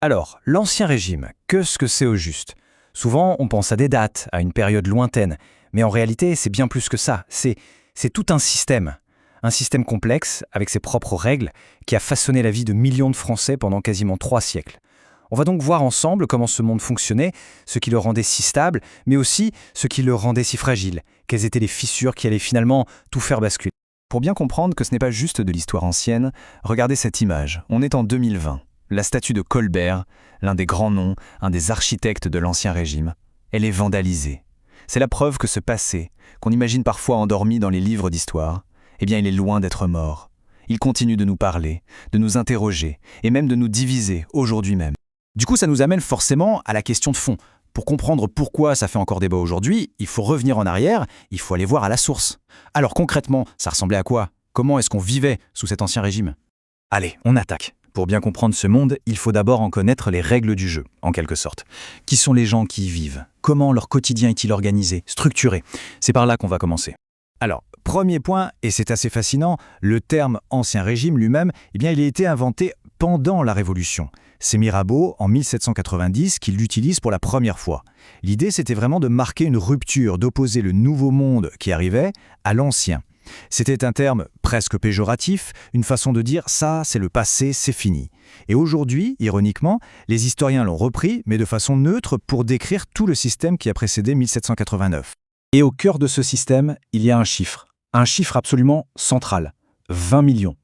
Alors, l'Ancien Régime, qu'est-ce que c'est au juste? Souvent, on pense à des dates, à une période lointaine, mais en réalité, c'est bien plus que ça. C'est tout un système. Un système complexe, avec ses propres règles, qui a façonné la vie de millions de Français pendant quasiment 3 siècles. On va donc voir ensemble comment ce monde fonctionnait, ce qui le rendait si stable, mais aussi ce qui le rendait si fragile, quelles étaient les fissures qui allaient finalement tout faire basculer. Pour bien comprendre que ce n'est pas juste de l'histoire ancienne, regardez cette image. On est en 2020. La statue de Colbert, l'un des grands noms, un des architectes de l'Ancien Régime, elle est vandalisée. C'est la preuve que ce passé, qu'on imagine parfois endormi dans les livres d'histoire, eh bien il est loin d'être mort. Il continue de nous parler, de nous interroger, et même de nous diviser aujourd'hui même. Du coup, ça nous amène forcément à la question de fond. Pour comprendre pourquoi ça fait encore débat aujourd'hui, il faut revenir en arrière, il faut aller voir à la source. Alors concrètement, ça ressemblait à quoi? Comment est-ce qu'on vivait sous cet Ancien Régime? Allez, on attaque. Pour bien comprendre ce monde, il faut d'abord en connaître les règles du jeu, en quelque sorte. Qui sont les gens qui y vivent? Comment leur quotidien est-il organisé, structuré? C'est par là qu'on va commencer. Alors, premier point, et c'est assez fascinant, le terme Ancien Régime lui-même, il a été inventé pendant la Révolution. C'est Mirabeau, en 1790, qui l'utilise pour la première fois. L'idée, c'était vraiment de marquer une rupture, d'opposer le nouveau monde qui arrivait à l'ancien. C'était un terme presque péjoratif, une façon de dire « ça, c'est le passé, c'est fini ». Et aujourd'hui, ironiquement, les historiens l'ont repris, mais de façon neutre pour décrire tout le système qui a précédé 1789. Et au cœur de ce système, il y a un chiffre absolument central, 20 millions.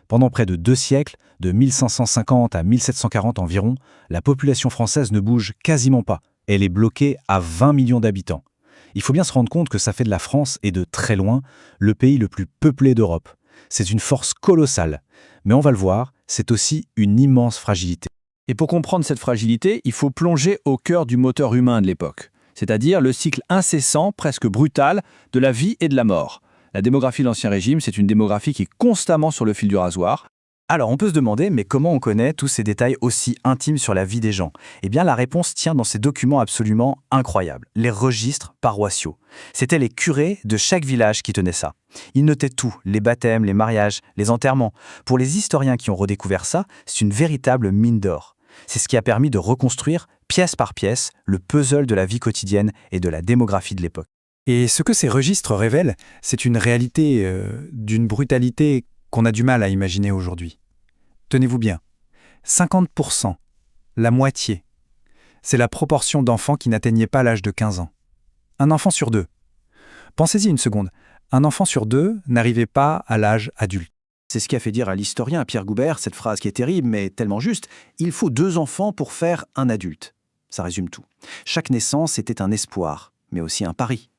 Pendant près de 2 siècles, de 1550 à 1740 environ, la population française ne bouge quasiment pas. Elle est bloquée à 20 millions d'habitants. Il faut bien se rendre compte que ça fait de la France, et de très loin, le pays le plus peuplé d'Europe. C'est une force colossale. Mais on va le voir, c'est aussi une immense fragilité. Et pour comprendre cette fragilité, il faut plonger au cœur du moteur humain de l'époque, c'est-à-dire le cycle incessant, presque brutal, de la vie et de la mort. La démographie de l'Ancien Régime, c'est une démographie qui est constamment sur le fil du rasoir. Alors on peut se demander, mais comment on connaît tous ces détails aussi intimes sur la vie des gens? Eh bien la réponse tient dans ces documents absolument incroyables, les registres paroissiaux. C'étaient les curés de chaque village qui tenaient ça. Ils notaient tout, les baptêmes, les mariages, les enterrements. Pour les historiens qui ont redécouvert ça, c'est une véritable mine d'or. C'est ce qui a permis de reconstruire, pièce par pièce, le puzzle de la vie quotidienne et de la démographie de l'époque. Et ce que ces registres révèlent, c'est une réalité d'une brutalité qu'on a du mal à imaginer aujourd'hui. Tenez-vous bien, 50%, la moitié, c'est la proportion d'enfants qui n'atteignaient pas l'âge de 15 ans. Un enfant sur 2. Pensez-y une seconde, un enfant sur 2 n'arrivait pas à l'âge adulte. C'est ce qui a fait dire à l'historien Pierre Goubert cette phrase qui est terrible mais tellement juste, « Il faut 2 enfants pour faire un adulte ». Ça résume tout. Chaque naissance était un espoir, mais aussi un pari.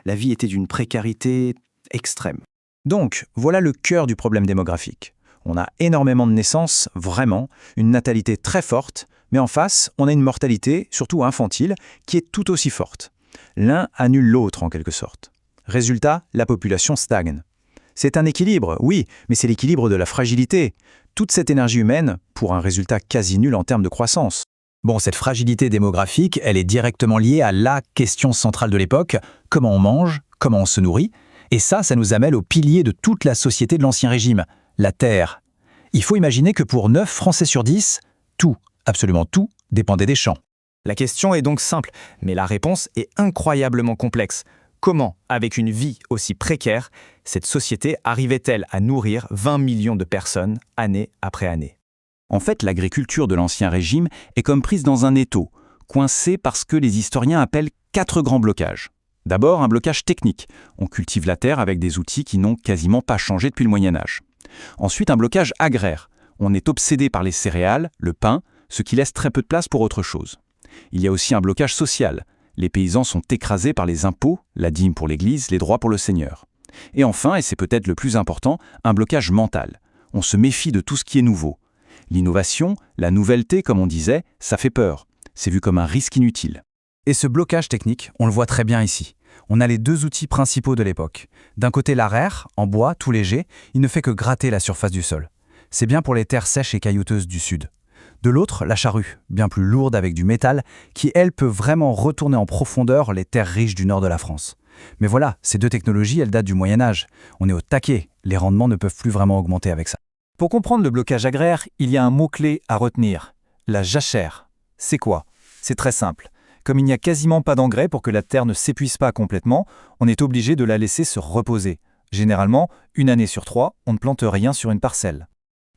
La vie était d'une précarité extrême. Donc, voilà le cœur du problème démographique. On a énormément de naissances, vraiment, une natalité très forte, mais en face, on a une mortalité, surtout infantile, qui est tout aussi forte. L'un annule l'autre en quelque sorte. Résultat, la population stagne. C'est un équilibre, oui, mais c'est l'équilibre de la fragilité. Toute cette énergie humaine pour un résultat quasi nul en termes de croissance. Bon, cette fragilité démographique, elle est directement liée à la question centrale de l'époque, comment on mange, comment on se nourrit. Et ça nous amène au pilier de toute la société de l'Ancien Régime, la terre. Il faut imaginer que pour 9 Français sur 10, tout, absolument tout, dépendait des champs. La question est donc simple, mais la réponse est incroyablement complexe. Comment, avec une vie aussi précaire, cette société arrivait-elle à nourrir 20 millions de personnes, année après année? En fait, l'agriculture de l'Ancien Régime est comme prise dans un étau, coincée par ce que les historiens appellent 4 grands blocages. D'abord, un blocage technique. On cultive la terre avec des outils qui n'ont quasiment pas changé depuis le Moyen-Âge. Ensuite, un blocage agraire. On est obsédé par les céréales, le pain, ce qui laisse très peu de place pour autre chose. Il y a aussi un blocage social. Les paysans sont écrasés par les impôts, la dîme pour l'Église, les droits pour le seigneur. Et enfin, et c'est peut-être le plus important, un blocage mental. On se méfie de tout ce qui est nouveau. L'innovation, la nouvelleté, comme on disait, ça fait peur. C'est vu comme un risque inutile. Et ce blocage technique, on le voit très bien ici. On a les 2 outils principaux de l'époque. D'un côté, l'arère, en bois, tout léger, il ne fait que gratter la surface du sol. C'est bien pour les terres sèches et caillouteuses du sud. De l'autre, la charrue, bien plus lourde avec du métal, qui elle peut vraiment retourner en profondeur les terres riches du nord de la France. Mais voilà, ces 2 technologies, elles datent du Moyen-Âge. On est au taquet, les rendements ne peuvent plus vraiment augmenter avec ça. Pour comprendre le blocage agraire, il y a un mot-clé à retenir, La jachère. C'est quoi? C'est très simple. Comme il n'y a quasiment pas d'engrais pour que la terre ne s'épuise pas complètement, on est obligé de la laisser se reposer. Généralement, 1 année sur 3, on ne plante rien sur une parcelle.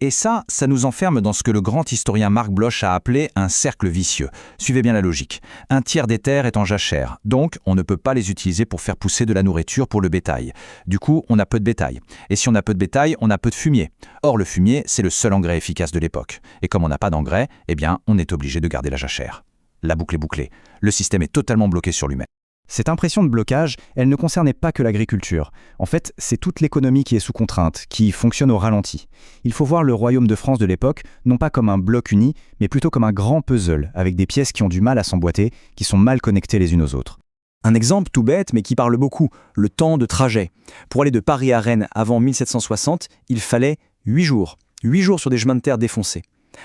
Et ça nous enferme dans ce que le grand historien Marc Bloch a appelé un cercle vicieux. Suivez bien la logique. Un tiers des terres est en jachère, donc on ne peut pas les utiliser pour faire pousser de la nourriture pour le bétail. Du coup, on a peu de bétail. Et si on a peu de bétail, on a peu de fumier. Or, le fumier, c'est le seul engrais efficace de l'époque. Et comme on n'a pas d'engrais, eh bien, on est obligé de garder la jachère. La boucle est bouclée. Le système est totalement bloqué sur lui-même. Cette impression de blocage, elle ne concernait pas que l'agriculture. En fait, c'est toute l'économie qui est sous contrainte, qui fonctionne au ralenti. Il faut voir le royaume de France de l'époque, non pas comme un bloc uni, mais plutôt comme un grand puzzle, avec des pièces qui ont du mal à s'emboîter, qui sont mal connectées les unes aux autres. Un exemple tout bête, mais qui parle beaucoup, le temps de trajet. Pour aller de Paris à Rennes avant 1760, il fallait 8 jours. 8 jours sur des chemins de terre défoncés.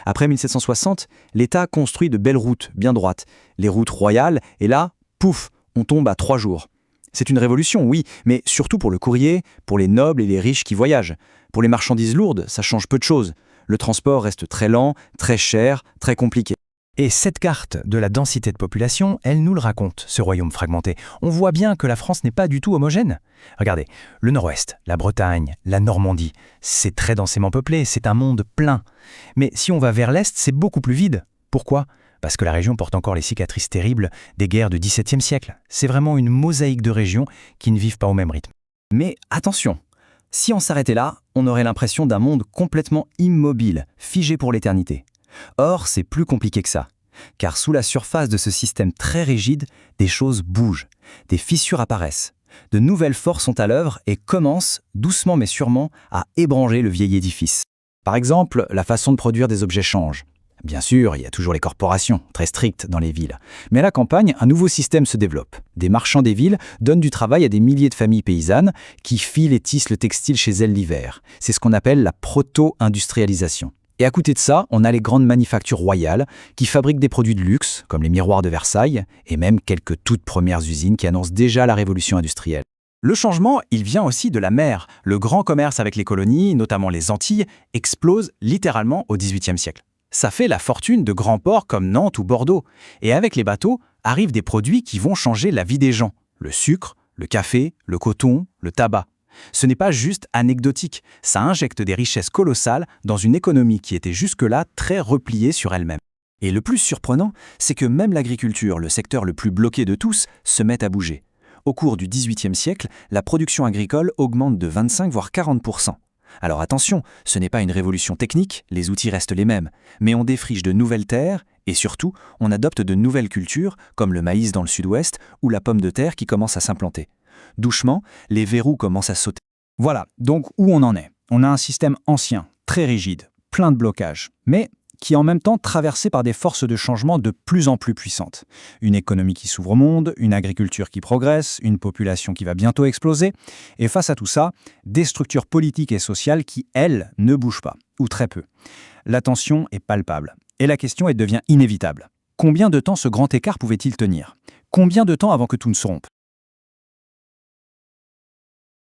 Après 1760, l'État construit de belles routes, bien droites. Les routes royales, et là, pouf, on tombe à 3 jours. C'est une révolution, oui, mais surtout pour le courrier, pour les nobles et les riches qui voyagent. Pour les marchandises lourdes, ça change peu de choses. Le transport reste très lent, très cher, très compliqué. Et cette carte de la densité de population, elle nous le raconte, ce royaume fragmenté. On voit bien que la France n'est pas du tout homogène. Regardez, le nord-ouest, la Bretagne, la Normandie, c'est très densément peuplé, c'est un monde plein. Mais si on va vers l'est, c'est beaucoup plus vide. Pourquoi ? Parce que la région porte encore les cicatrices terribles des guerres du XVIIe siècle. C'est vraiment une mosaïque de régions qui ne vivent pas au même rythme. Mais attention, si on s'arrêtait là, on aurait l'impression d'un monde complètement immobile, figé pour l'éternité. Or, c'est plus compliqué que ça. Car sous la surface de ce système très rigide, des choses bougent, des fissures apparaissent. De nouvelles forces sont à l'œuvre et commencent, doucement mais sûrement, à ébranler le vieil édifice. Par exemple, la façon de produire des objets change. Bien sûr, il y a toujours les corporations, très strictes dans les villes. Mais à la campagne, un nouveau système se développe. Des marchands des villes donnent du travail à des milliers de familles paysannes qui filent et tissent le textile chez elles l'hiver. C'est ce qu'on appelle la proto-industrialisation. Et à côté de ça, on a les grandes manufactures royales qui fabriquent des produits de luxe, comme les miroirs de Versailles, et même quelques toutes premières usines qui annoncent déjà la révolution industrielle. Le changement, il vient aussi de la mer. Le grand commerce avec les colonies, notamment les Antilles, explose littéralement au XVIIIe siècle. Ça fait la fortune de grands ports comme Nantes ou Bordeaux. Et avec les bateaux, arrivent des produits qui vont changer la vie des gens. Le sucre, le café, le coton, le tabac. Ce n'est pas juste anecdotique, ça injecte des richesses colossales dans une économie qui était jusque-là très repliée sur elle-même. Et le plus surprenant, c'est que même l'agriculture, le secteur le plus bloqué de tous, se met à bouger. Au cours du XVIIIe siècle, la production agricole augmente de 25 voire 40%. Alors attention, ce n'est pas une révolution technique, les outils restent les mêmes, mais on défriche de nouvelles terres et surtout, on adopte de nouvelles cultures comme le maïs dans le sud-ouest ou la pomme de terre qui commence à s'implanter. Doucement, les verrous commencent à sauter. Voilà, donc où on en est. On a un système ancien, très rigide, plein de blocages, mais qui est en même temps traversé par des forces de changement de plus en plus puissantes. Une économie qui s'ouvre au monde, une agriculture qui progresse, une population qui va bientôt exploser, et face à tout ça, des structures politiques et sociales qui, elles, ne bougent pas, ou très peu. La tension est palpable, et la question devient inévitable. Combien de temps ce grand écart pouvait-il tenir ? Combien de temps avant que tout ne se rompe ?